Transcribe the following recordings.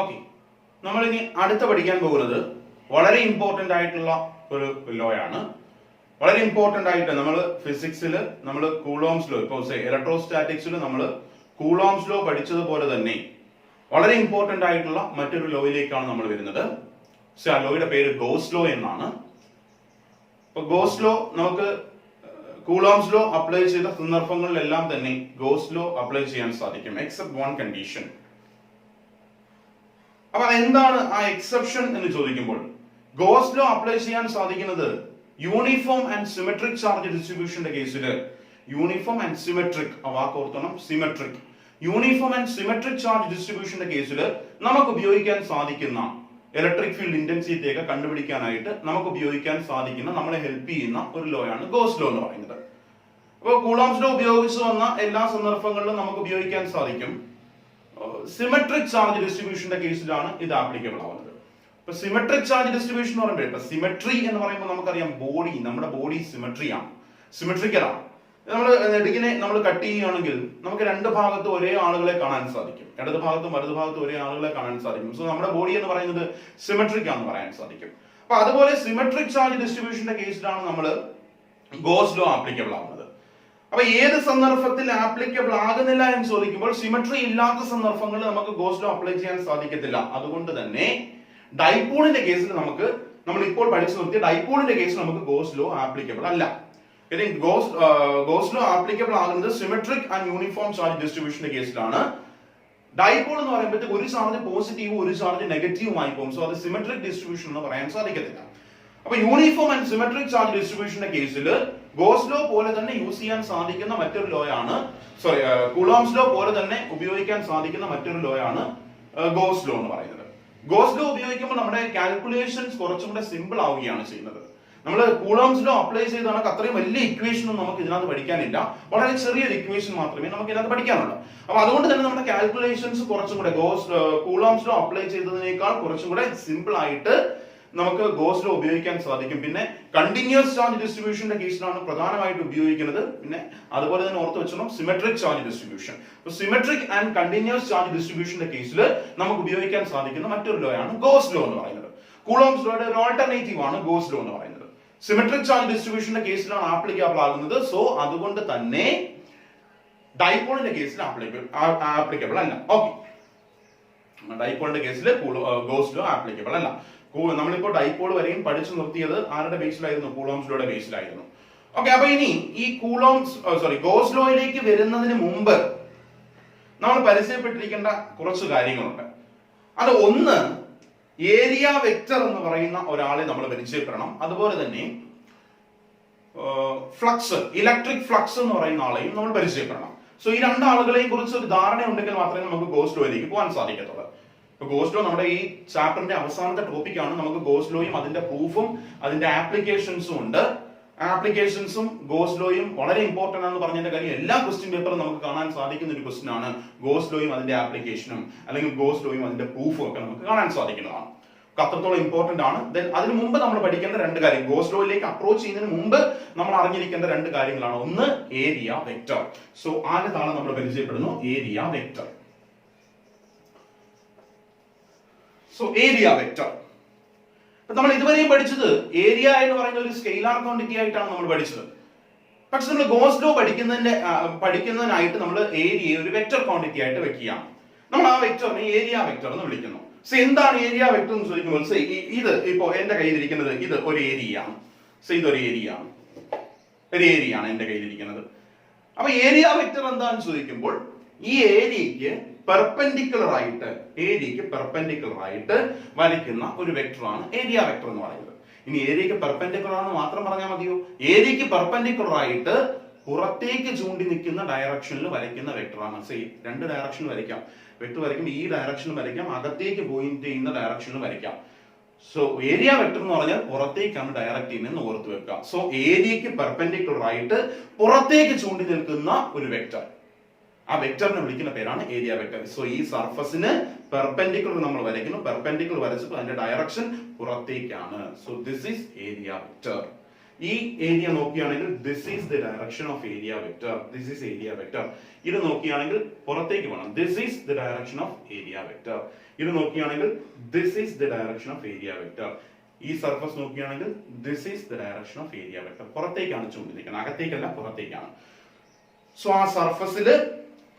Okay, നമ്മളിനി അടുത്ത പഠിക്കാൻ പോകുന്നത് വളരെ ഇമ്പോർട്ടന്റ് ആയിട്ടുള്ള ഒരു ലോ ആണ്. വളരെ ഇമ്പോർട്ടന്റ് ആയിട്ട് നമ്മൾ ഫിസിക്സിൽ നമ്മൾ കൂളോംസ് ലോ, ഇപ്പോൾ ഇലക്ട്രോസ്റ്റാറ്റിക്സിൽ നമ്മൾ കൂളോംസ് ലോ പഠിച്ചതുപോലെ തന്നെ വളരെ ഇമ്പോർട്ടന്റ് ആയിട്ടുള്ള മറ്റൊരു ലോയിലേക്കാണ് നമ്മൾ വരുന്നത്. ആ ലോയുടെ പേര് ഗോസ് ലോ എന്നാണ്. ഇപ്പൊ ഗോസ് ലോ നമുക്ക് കൂളോംസ് ലോ അപ്ലൈ ചെയ്ത സന്ദർഭങ്ങളിലെല്ലാം തന്നെ ഗോസ് ലോ അപ്ലൈ ചെയ്യാൻ സാധിക്കും, എക്സെപ്റ്റ് വൺ കണ്ടീഷൻ. അപ്പൊ എന്താണ് ആ എക്സെപ്ഷൻ എന്ന് ചോദിക്കുമ്പോൾ, ഗോസ് ലോ അപ്ലൈ ചെയ്യാൻ സാധിക്കുന്നത് യൂണിഫോം ആൻഡ് സിമെട്രിക് ചാർജ് ഡിസ്ട്രിബ്യൂഷന്റെ കേസിൽ. യൂണിഫോം ആൻഡ് സിമെട്രിക്, ആ വാക്ക് ഓർത്തണം, symmetric. Uniform and symmetric charge ഡിസ്ട്രിബ്യൂഷന്റെ കേസിൽ നമുക്ക് ഉപയോഗിക്കാൻ സാധിക്കുന്ന ഇലക്ട്രിക് ഫീൽഡ് ഇന്റൻസിറ്റി ഒക്കെ കണ്ടുപിടിക്കാനായിട്ട് നമുക്ക് ഉപയോഗിക്കാൻ സാധിക്കുന്ന, നമ്മളെ ഹെൽപ്പ് ചെയ്യുന്ന ഒരു ലോ ആണ് ഗോസ് ലോ എന്ന് പറയുന്നത്. അപ്പോൾ കൂളോംസ് ലോ ഉപയോഗിച്ച് വന്ന എല്ലാ സന്ദർഭങ്ങളിലും നമുക്ക് ഉപയോഗിക്കാൻ സാധിക്കും. സിമെട്രിക് ചാർജ് ഡിസ്ട്രിബ്യൂഷന്റെ കേസിലാണ് ഇത് ആപ്ലിക്കബിൾ ആവുന്നത്. ഇപ്പൊ സിമെട്രിക് ചാർജ് ഡിസ്ട്രിബ്യൂഷൻ എന്ന് പറയുമ്പോൾ, ഇപ്പൊ സിമെട്രി എന്ന് പറയുമ്പോൾ നമുക്കറിയാം ബോഡി, നമ്മുടെ ബോഡി സിമെട്രിയാണ്, സിമെട്രിക്കലാണ്. നമ്മൾ നെടുകിനെ നമ്മൾ കട്ട് ചെയ്യുകയാണെങ്കിൽ നമുക്ക് രണ്ട് ഭാഗത്ത് ഒരേ ആളുകളെ കാണാൻ സാധിക്കും, ഇടത് ഭാഗത്തും വലതു ഭാഗത്തും ഒരേ ആളുകളെ കാണാൻ സാധിക്കും. സോ നമ്മുടെ ബോഡി എന്ന് പറയുന്നത് സിമെട്രിക് ആണെന്ന് പറയാൻ സാധിക്കും. അപ്പൊ അതുപോലെ സിമെട്രിക് ചാർജ് ഡിസ്ട്രിബ്യൂഷന്റെ കേസിലാണ് നമ്മൾ ഗോസ് ലോ ആപ്ലിക്കബിൾ ആവുന്നത്. അപ്പൊ ഏത് സന്ദർഭത്തിൽ ആപ്ലിക്കബിൾ ആകുന്നില്ല എന്ന് ചോദിക്കുമ്പോൾ, സിമെട്രി ഇല്ലാത്ത സന്ദർഭങ്ങളിൽ നമുക്ക് ഗോസ് ലോ അപ്ലൈ ചെയ്യാൻ സാധിക്കത്തില്ല. അതുകൊണ്ട് തന്നെ ഡൈപോളിന്റെ കേസിൽ നമുക്ക്, നമ്മൾ ഇപ്പോൾ പഠിച്ചു നിർത്തിയ ഡൈപോളിന്റെ കേസിൽ നമുക്ക് ഗോസ് ലോ ആപ്ലിക്കബിൾ അല്ല. ഗോസ് ലോ ആപ്ലിക്കബിൾ ആകുന്നത് സിമെട്രിക് ആൻഡ് യൂണിഫോം ചാർജ് ഡിസ്ട്രിബ്യൂഷന്റെ കേസിലാണ്. ഡൈപോൾ എന്ന് പറയുമ്പോഴത്തേക്ക് ഒരു ചാർജ് പോസിറ്റീവും ഒരു ചാർജ് നെഗറ്റീവും ആയി പോകും. സോ അത് സിമെട്രിക് ഡിസ്ട്രിബ്യൂഷൻ എന്ന് പറയാൻ സാധിക്കത്തില്ല. അപ്പൊ യൂണിഫോം ആൻഡ് സിമെട്രിക് ചാർജ് ഡിസ്ട്രിബ്യൂഷന്റെ കേസിൽ ഗോസ് ലോ പോലെ തന്നെ യൂസ് ചെയ്യാൻ സാധിക്കുന്ന മറ്റൊരു ലോ ആണ്, കൂളോംസ് ലോ പോലെ തന്നെ ഉപയോഗിക്കാൻ സാധിക്കുന്ന മറ്റൊരു ലോ ആണ് ഗോസ് ലോ എന്ന് പറയുന്നത്. ഗോസ് ലോ ഉപയോഗിക്കുമ്പോൾ നമ്മുടെ കാൽക്കുലേഷൻസ് കുറച്ചും കൂടെ സിമ്പിൾ ആവുകയാണ് ചെയ്യുന്നത്. നമ്മൾ കൂളോംസ് ലോ അപ്ലൈ ചെയ്താണ് അത്രയും വലിയ ഇക്വേഷൻ ഒന്നും നമുക്ക് ഇതിനകത്ത് പഠിക്കാനില്ല, വളരെ ചെറിയൊരു ഇക്വേഷൻ മാത്രമേ നമുക്ക് ഇതിനകത്ത് പഠിക്കാനുള്ളൂ. അപ്പൊ അതുകൊണ്ട് തന്നെ നമ്മുടെ കാൽക്കുലേഷൻസ് കുറച്ചും കൂടെ കൂളോംസ് ലോ അപ്ലൈ ചെയ്തതിനേക്കാൾ കുറച്ചും കൂടെ സിമ്പിൾ ആയിട്ട് നമുക്ക് ഗോസ് ലോ ഉപയോഗിക്കാൻ സാധിക്കും. പിന്നെ കണ്ടിന്യൂസ് ചാർജ് ഡിസ്ട്രിബ്യൂഷന്റെ കേസിലാണ് പ്രധാനമായിട്ട് ഉപയോഗിക്കുന്നത്. പിന്നെ അതുപോലെ തന്നെ ഓർത്ത് വെച്ചോണം symmetric charge distribution. Symmetric and continuous charge ഡിസ്ട്രിബ്യൂഷന്റെ കേസിൽ നമുക്ക് ഉപയോഗിക്കാൻ സാധിക്കുന്ന മറ്റൊരു ലോ ആണ് ഗോസ് ലോ എന്ന് പറയുന്നത്. കൂളോംസ് ലോയുടെ ഒരു ആൾട്ടർനേറ്റീവ് ആണ് ഗോസ് ലോ എന്ന് പറയുന്നത്. സിമെട്രിക് ചാർജ് ഡിസ്ട്രിബ്യൂഷന്റെ കേസിലാണ് ആപ്ലിക്കബിൾ ആകുന്നത്. സോ അതുകൊണ്ട് തന്നെ ഡൈപോളിന്റെ കേസിൽ ആപ്ലിക്കബിൾ അല്ല. ഓക്കെ, ഡൈപോളിന്റെ കേസിൽ ഗോസ് ലോ ആപ്ലിക്കബിൾ അല്ല. നമ്മളിപ്പോ ഡൈപോൾ വരെയും പഠിച്ചു നിർത്തിയത് ആരുടെ ബേസിലായിരുന്നു? കൂളോംസ് ലോയുടെ ബേസിലായിരുന്നു. ഓക്കെ, അപ്പൊ ഇനി ഈ ഗോസ് ലോയിലേക്ക് വരുന്നതിന് മുമ്പ് നമ്മൾ പരിചയപ്പെട്ടിരിക്കേണ്ട കുറച്ച് കാര്യങ്ങളുണ്ട്. അത് ഒന്ന്, ഏരിയ വെക്റ്റർ എന്ന് പറയുന്ന ഒരാളെ നമ്മൾ പരിചയപ്പെടണം. അതുപോലെ തന്നെ ഫ്ലക്സ്, ഇലക്ട്രിക് ഫ്ലക്സ് എന്ന് പറയുന്ന ആളെയും നമ്മൾ പരിചയപ്പെടണം. സോ ഈ രണ്ടാളുകളെയും കുറിച്ച് ഒരു ധാരണ ഉണ്ടെങ്കിൽ മാത്രമേ നമുക്ക് ഗോസ് ലോയിലേക്ക് പോകാൻ സാധിക്കത്തുള്ളൂ. ഗോസ് ലോ നമ്മുടെ ഈ ചാപ്റ്ററിന്റെ അവസാനത്തെ ടോപ്പിക്കാണ്. നമുക്ക് ഗോസ് ലോയും അതിന്റെ പ്രൂഫും അതിന്റെ ആപ്ലിക്കേഷൻസും ഉണ്ട്. ആപ്ലിക്കേഷൻസും ഗോസ് ലോയും വളരെ ഇമ്പോർട്ടന്റ് ആണെന്ന് പറഞ്ഞതിന്റെ കാര്യം എല്ലാ ക്വസ്റ്റ്യൻ പേപ്പറും നമുക്ക് കാണാൻ സാധിക്കുന്ന ഒരു ക്വസ്റ്റ്യൻ ആണ്. ഗോസ് ലോയും അതിന്റെ ആപ്ലിക്കേഷനും അല്ലെങ്കിൽ ഗോസ് ലോയും അതിന്റെ പ്രൂഫും ഒക്കെ നമുക്ക് കാണാൻ സാധിക്കുന്നതാണ്. അത്രത്തോളം ഇമ്പോർട്ടന്റ് ആണ്. ദെൻ അതിനു മുമ്പ് നമ്മൾ പഠിക്കേണ്ട രണ്ട് കാര്യം, ഗോസ് ലോയിലേക്ക് അപ്രോച്ച് ചെയ്യുന്നതിന് മുമ്പ് നമ്മൾ അറിഞ്ഞിരിക്കേണ്ട രണ്ട് കാര്യങ്ങളാണ്. ഒന്ന്, ഏരിയ വെക്റ്റർ. സോ ആദ്യ താളം നമ്മൾ പരിചയപ്പെടുന്നു, area vector. So area vector നമ്മൾ ഇതുവരെയും പഠിച്ചത് ഏരിയ എന്ന് പറയുന്ന ഒരു സ്കെയിലാർ ക്വാണ്ടിറ്റി ആയിട്ടാണ് നമ്മൾ പഠിച്ചത്. പക്ഷെ നമ്മൾ ഗോസ് ലോ പഠിക്കുന്നതിനായിട്ട് നമ്മൾ ഏരിയയെ ഒരു വെക്റ്റർ ക്വാണ്ടിറ്റി ആയിട്ട് വെക്കുകയാണ്. നമ്മൾ ആ വെക്റ്ററിനെ ഏരിയ വെക്റ്റർ എന്ന് വിളിക്കുന്നു. സോ എന്താണ് ഏരിയ വെക്റ്റർ എന്ന് ചോദിക്കുമ്പോൾ, ഇത് ഇപ്പോ എന്റെ കയ്യിലിരിക്കുന്നത് ഇത് ഒരു ഏരിയയാണ്. സോ ഇതൊരു ഏരിയയാണ്, ഒരു ഏരിയയാണ് എന്റെ കയ്യിലിരിക്കുന്നത്. അപ്പൊ ഏരിയ വെക്റ്റർ എന്താണെന്ന് ചോദിക്കുമ്പോൾ, ഈ ഏരിയക്ക് പെർപെൻഡിക്കുലർ ആയിട്ട് വരയ്ക്കുന്ന ഒരു വെക്ടർ ആണ് ഏരിയ വെക്ടർ എന്ന് പറയുന്നത്. ഇനി ഏരിയക്ക് പെർപെൻഡിക്കുലർ ആണെന്ന് മാത്രം പറഞ്ഞാൽ മതിയോ? ഏരിയക്ക് പെർപെൻഡിക്കുലർ ആയിട്ട് പുറത്തേക്ക് ചൂണ്ടി നിൽക്കുന്ന ഡയറക്ഷനിൽ വരയ്ക്കുന്ന വെക്ടറാണ്. രണ്ട് ഡയറക്ഷനിൽ വരയ്ക്കാം. വെക്ടർ വരയ്ക്കുമ്പോൾ ഈ ഡയറക്ഷനിൽ വരയ്ക്കാം, അകത്തേക്ക് പോയിന്റ് ചെയ്യുന്ന ഡയറക്ഷനിൽ വരയ്ക്കാം. സോ ഏരിയ വെക്ടർ എന്ന് പറഞ്ഞാൽ പുറത്തേക്കാണ് ഡയറക്റ്റ് ചെയ്യുന്നതെന്ന് ഓർത്ത് വെക്കുക. സോ ഏരിയക്ക് പെർപെൻഡിക്കുലർ ആയിട്ട് പുറത്തേക്ക് ചൂണ്ടി നിൽക്കുന്ന ഒരു വെക്ടർ, ആ വെക്ടറിനെ വിളിക്കുന്ന പേരാണ് ഏരിയ വെക്ടർ. സോ ഈ സർഫസിന് പെർപെൻഡിക്കുലർ നമ്മൾ വരയ്ക്കുന്നു. പെർപെൻഡിക്കുലർ വരച്ചപ്പോൾ അതിന്റെ ഡയറക്ഷൻ പുറത്തേക്കാണ്. So this is area vector. ഈ ഏരിയ നോക്കുകയാണെങ്കിൽ this is the direction of area vector, this is area vector. ഇത് നോക്കുകയാണെങ്കിൽ പുറത്തേക്ക് പോകണം, this is the direction of area vector. ഇത് നോക്കുകയാണെങ്കിൽ this is the direction of area vector. ഈ surface നോക്കുകയാണെങ്കിൽ this is the direction of area vector. പുറത്തേക്കാണ് ചൂണ്ടിരിക്കുന്നത്, അകത്തേക്കല്ല, പുറത്തേക്കാണ്. സോ ആ സർഫസിൽ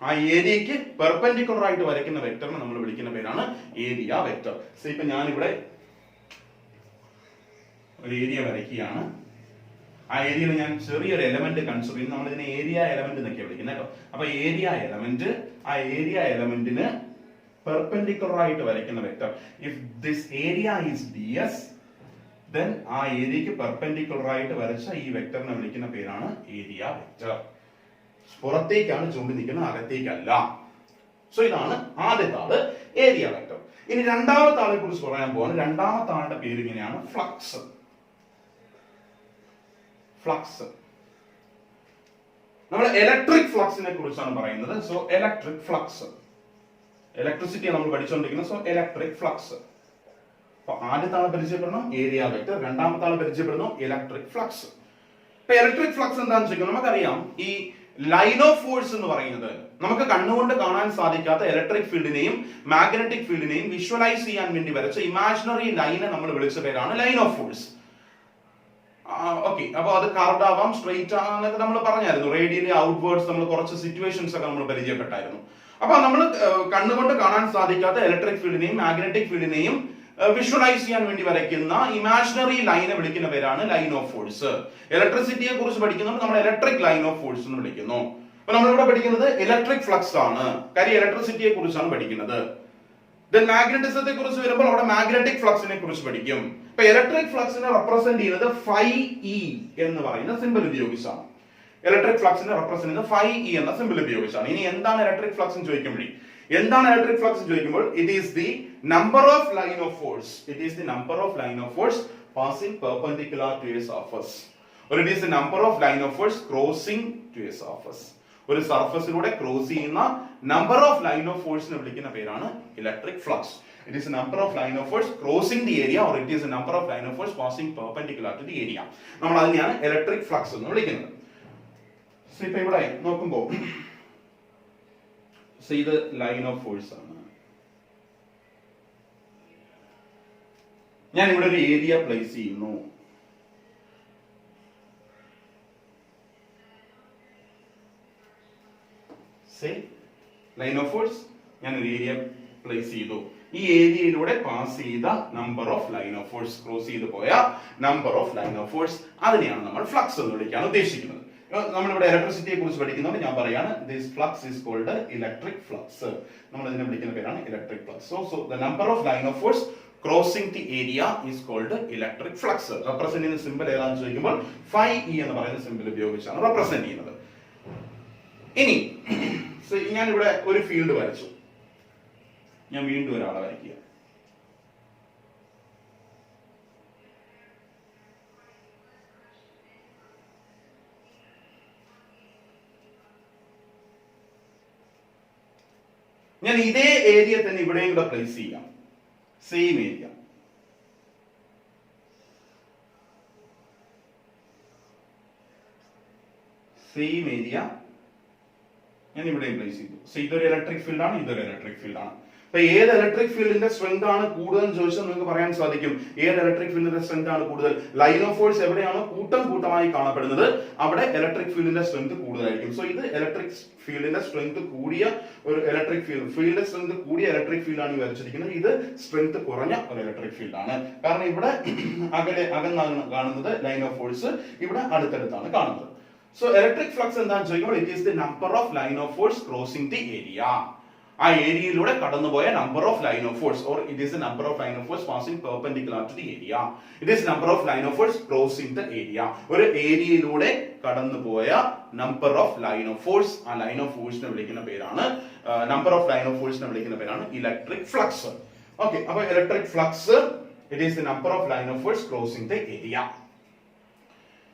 ആ ഏരിയക്ക് പെർപെൻഡിക്കുലർ ആയിട്ട് വരയ്ക്കുന്ന വെക്ടറിനെ നമ്മൾ വിളിക്കുന്ന പേരാണ് ഏരിയ വെക്ടർ. സോ ഇപ്പൊ ഞാനിവിടെ ഒരു ഏരിയ വരയ്ക്കുകയാണ്. ആ ഏരിയയിൽ ഞാൻ ചെറിയൊരു എലമെന്റ് കൺസിഡർ ചെയ്യും. നമ്മൾ ഇതിനെ ഏരിയ എലമെന്റ് എന്നൊക്കെ വിളിക്കുന്നത് കേട്ടോ. അപ്പൊ ഏരിയ എലമെന്റ്, ആ ഏരിയ എലമെന്റിന് പെർപെൻഡിക്കുലർ ആയിട്ട് വരയ്ക്കുന്ന vector. If this area is ds, then ആ ഏരിയക്ക് പെർപെൻഡിക്കുലർ ആയിട്ട് വരച്ച ഈ വെക്ടറിനെ വിളിക്കുന്ന പേരാണ് ഏരിയ വെക്ടർ. പുറത്തേക്കാണ് ചൂണ്ടി നിൽക്കുന്നത്, അകത്തേക്കല്ല. സോ ഇതാണ് ആദ്യത്തെ ആള് ഏരിയ വെക്ടർ. ഇനി രണ്ടാമത്തെ ആളെ കുറിച്ച് പറയാൻ പോവാണ്. രണ്ടാമത്തെ ആളുടെ പേര് ഇങ്ങനെയാണ്, ഫ്ലക്സ്. ഫ്ലക്സ് നമ്മൾ ഇലക്ട്രിക് ഫ്ലക്സിനെ കുറിച്ചാണ് പറയുന്നത്. സോ ഇലക്ട്രിക് ഫ്ലക്സ്, ഇലക്ട്രിസിറ്റി നമ്മൾ പഠിച്ചുകൊണ്ടിരിക്കുന്നത്. So electric flux. അപ്പൊ ആദ്യത്തെ ആളെ പരിചയപ്പെടണം ഏരിയ വെക്ടർ, രണ്ടാമത്തെ ആളെ പരിചയപ്പെടുന്നു ഇലക്ട്രിക് ഫ്ലക്സ്. ഇപ്പൊ ഇലക്ട്രിക് ഫ്ലക്സ് എന്താണെന്ന് ചോദിക്കുന്നത്, നമുക്കറിയാം ഈ ലൈൻ ഓഫ് ഫോഴ്സ് എന്ന് പറയുന്നത് നമുക്ക് കണ്ണുകൊണ്ട് കാണാൻ സാധിക്കാത്ത ഇലക്ട്രിക് ഫീൽഡിനെയും മാഗ്നറ്റിക് ഫീൽഡിനെയും വിഷ്വലൈസ് ചെയ്യാൻ വേണ്ടി വരച്ച ഇമാജിനറി ലൈനെ നമ്മൾ വിളിച്ച പേരാണ് ലൈൻ ഓഫ് ഫോഴ്സ്. ഓക്കെ, അപ്പൊ അത് കർവ്ഡ് ആവാം, സ്ട്രെയിറ്റ് ആണെന്നൊക്കെ നമ്മൾ പറഞ്ഞായിരുന്നു. റേഡിയലി ഔട്ട്വേർഡ്സ് നമ്മൾ കുറച്ച് സിറ്റുവേഷൻസ് ഒക്കെ നമ്മൾ പരിചയപ്പെട്ടായിരുന്നു. അപ്പൊ നമ്മൾ കണ്ണുകൊണ്ട് കാണാൻ സാധിക്കാത്ത ഇലക്ട്രിക് ഫീൽഡിനെയും മാഗ്നറ്റിക് ഫീൽഡിനെയും വിഷ്വലൈസ് ചെയ്യാൻ വേണ്ടി വരയ്ക്കുന്ന ഇമാജിനറി ലൈനെ വിളിക്കുന്ന പേരാണ് ലൈൻ ഓഫ് ഫോഴ്സ്. ഇലക്ട്രിസിറ്റിയെ കുറിച്ച് പഠിക്കുമ്പോൾ നമ്മൾ ഇലക്ട്രിക് ലൈൻ ഓഫ് ഫോഴ്സ് എന്ന് വിളിക്കുന്നു. അപ്പൊ നമ്മളിവിടെ പഠിക്കുന്നത് ഇലക്ട്രിക് ഫ്ലക്സ് ആണ്, കാര്യം ഇലക്ട്രിസിറ്റിയെ കുറിച്ചാണ് പഠിക്കുന്നത്. ദെൻ മാഗ്നറ്റിസത്തെ കുറിച്ച് വരുമ്പോൾ അവിടെ മാഗ്നറ്റിക് ഫ്ലക്സിനെ കുറിച്ച് പഠിക്കും. ഇപ്പൊ ഇലക്ട്രിക് ഫ്ലക്സിനെ റെപ്രസെന്റ് ചെയ്യുന്നത് phi e എന്ന് പറയുന്ന സിമ്പിൾ ഉപയോഗിച്ചാണ്. ഇലക്ട്രിക് ഫ്ലക്സിനെ റെപ്രസെന്റ് ചെയ്യുന്നത് phi e എന്ന സിമ്പിൾ ഉപയോഗിച്ചാണ്. ഇനി എന്താണ് ഇലക്ട്രിക് ഫ്ലക്സ് എന്ന് ചോദിക്കുമ്പോൾ, എന്താണ് ഇലക്ട്രിക് ഫ്ലക്സ് ചോദിക്കുമ്പോൾ, it is the number of line of force, it is the number of line of force passing perpendicular to a surface, or it is the number of line of force crossing to a surface. ഒരു സർഫസിലൂടെ cross ചെയ്യുന്ന number of line of ഫോഴ്സിനെ വിളിക്കുന്ന പേരാണ് electric flux. It is the number of line of force crossing the area, or it is the number of line of force passing perpendicular to the area. നമ്മൾ അതിനെയാണ് electric flux എന്ന് വിളിക്കുന്നത്. So ഇപ്പൊ ഇവിടെ നോക്കുമ്പോൾ ഇത് ലൈൻ ഓഫ് ഫോഴ്സ് ആണ്. ഞാൻ ഇവിടെ ഒരു ഏരിയ പ്ലേസ് ചെയ്യുന്നു. ലൈൻ ഓഫ് ഫോഴ്സ്, ഞാൻ ഒരു ഏരിയ പ്ലേസ് ചെയ്തു. ഈ ഏരിയയിലൂടെ പാസ് ചെയ്ത number of line of force, cross ചെയ്ത് പോയ number of line of force, അതിനെയാണ് നമ്മൾ ഫ്ലക്സ് എന്ന് വിളിക്കാൻ ഉദ്ദേശിക്കുന്നത്. നമ്മളിവിടെ ഇലക്ട്രിസിറ്റിയെ കുറിച്ച് പഠിക്കുന്നതുകൊണ്ട് ഞാൻ പറയാണ്, this flux is called electric flux. നമ്മൾ ഇതിനെ വിളിക്കുന്ന പേരാണ് electric flux. So the number of line of force crossing the area is called electric flux. Represent ചെയ്യുന്ന സിമ്പിൾ ഏതാണെന്ന് ചോദിക്കുമ്പോൾ phi e എന്ന് പറയുന്ന സിമ്പിൾ ഉപയോഗിച്ചാണ് റെപ്രസെന്റ് ചെയ്യുന്നത്. ഇനി ഞാൻ ഇവിടെ ഒരു ഫീൽഡ് വരച്ചു. ഞാൻ വീണ്ടും ഒരാളെ വരയ്ക്കുക. ഞാൻ ഇതേ ഏരിയ തന്നെ ഇവിടെയും കൂടെ പ്ലേസ് ചെയ്യാം. Same area. സെയിം ഏരിയ ഞാൻ ഇവിടെയും പ്ലേസ് ചെയ്തു. സോ ഇതൊരു ഇലക്ട്രിക് ഫീൽഡ് ആണ്, ഇതൊരു ഇലക്ട്രിക് ഫീൽഡ് ആണ്. അപ്പൊ ഏത് ഇലക്ട്രിക് ഫീൽഡിന്റെ സ്ട്രെങ്ത് ആണ് കൂടുതൽ ചോദിച്ചാൽ നിങ്ങൾക്ക് പറയാൻ സാധിക്കും. ഏത് ഇലക്ട്രിക് ഫീൽഡിന്റെ സ്ട്രെങ്ത് ആണ് കൂടുതൽ? ലൈൻ ഓഫ് ഫോഴ്സ് എവിടെയാണോ കൂട്ടമായി കാണപ്പെടുന്നത് അവിടെ ഇലക്ട്രിക് ഫീൽഡിന്റെ സ്ട്രെങ്ത് കൂടുതലായിരിക്കും. സോ ഇത് ഇലക്ട്രിക് ഫീൽഡിന്റെ സ്ട്രെങ്ത് കൂടിയ ഒരു ഇലക്ട്രിക് ഫീൽഡ് സ്ട്രെങ്ത് കൂടിയ ഇലക്ട്രിക് ഫീൽഡ് ആണ് ഈ വരച്ചിരിക്കുന്നത്. ഇത് സ്ട്രെങ്ത് കുറഞ്ഞ ഒരു ഇലക്ട്രിക് ഫീൽഡ് ആണ്. കാരണം ഇവിടെ അകന്നാണ് കാണുന്നത് ലൈൻ ഓഫ് ഫോഴ്സ്, ഇവിടെ അടുത്തടുത്താണ് കാണുന്നത്. So electric flux എന്താണെന്ന് ചോദിക്കുമ്പോൾ it is the number of line of force crossing the area. ആ ഏരിയയിലൂടെ കടന്നുപോയ number of line of force, or it is the number of line of force passing perpendicular to the area. It is number of line of force crossing the area. ഒരു ഏരിയയിലൂടെ കടന്നുപോയ number of line of force, ആ line of ഫോഴ്സിനെ വിളിക്കുന്ന പേരാണ്, number of line of ഫോഴ്സിനെ വിളിക്കുന്ന പേരാണ് electric flux. Okay, അപ്പോൾ electric flux, it is the number of line of force crossing the area.